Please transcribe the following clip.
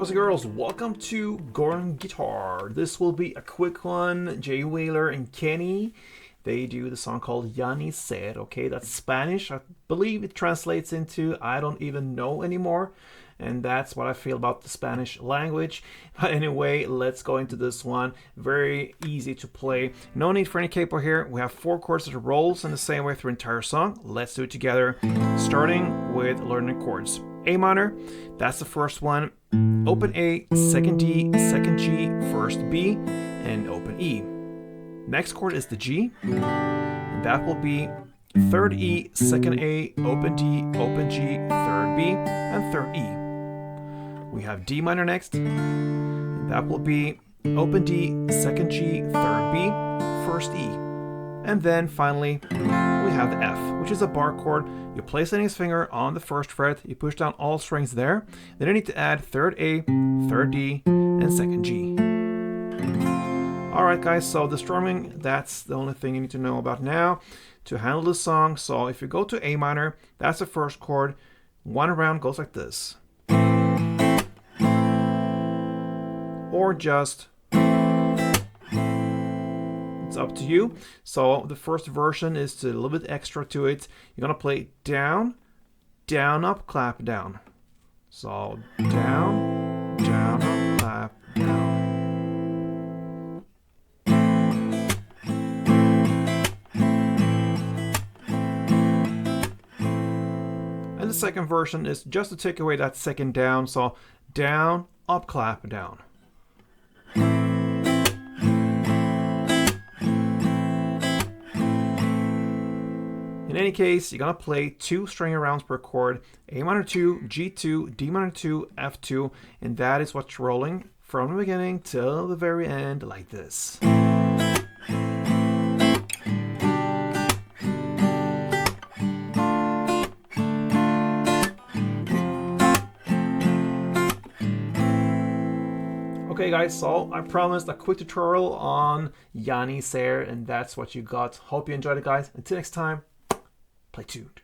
boys and girls? Welcome to Gordon Guitar. This will be a quick one. Jay Wheeler and KENNYY, they do the song called Yani Ser. Okay, that's Spanish. I believe it translates into I don't even know anymore. And that's what I feel about the Spanish language. But anyway, let's go into this one. Very easy to play. No need for any capo here. We have 4 chords that rolls in the same way through the entire song. Let's do it together, starting with learning chords. A minor, that's the first one. Open A, second D, second G, first B, and open E. Next chord is the G, and that will be third E, second A, open D, open G, third B, and third E. We have D minor next, and that will be open D, second G, third B, first E. And then finally, we have the F, which is a bar chord. You place any finger on the first fret, you push down all strings there. Then you need to add third A, third D, and second G. Alright guys, so the strumming, that's the only thing you need to know about now to handle this song. So if you go to A minor, that's the first chord. One round goes like this. Or just, it's up to you. So the first version is a little bit extra to it. You're gonna play down, down, up, clap, down. So down, down, up, clap, down. And the second version is just to take away that second down. So down, up, clap, down. In any case, you're gonna play 2 string rounds per chord, A minor 2, G2, D minor 2, F2, and that is what's rolling from the beginning till the very end like this. Okay guys, so I promised a quick tutorial on Yani Ser, and that's what you got. Hope you enjoyed it guys. Until next time, play tuned.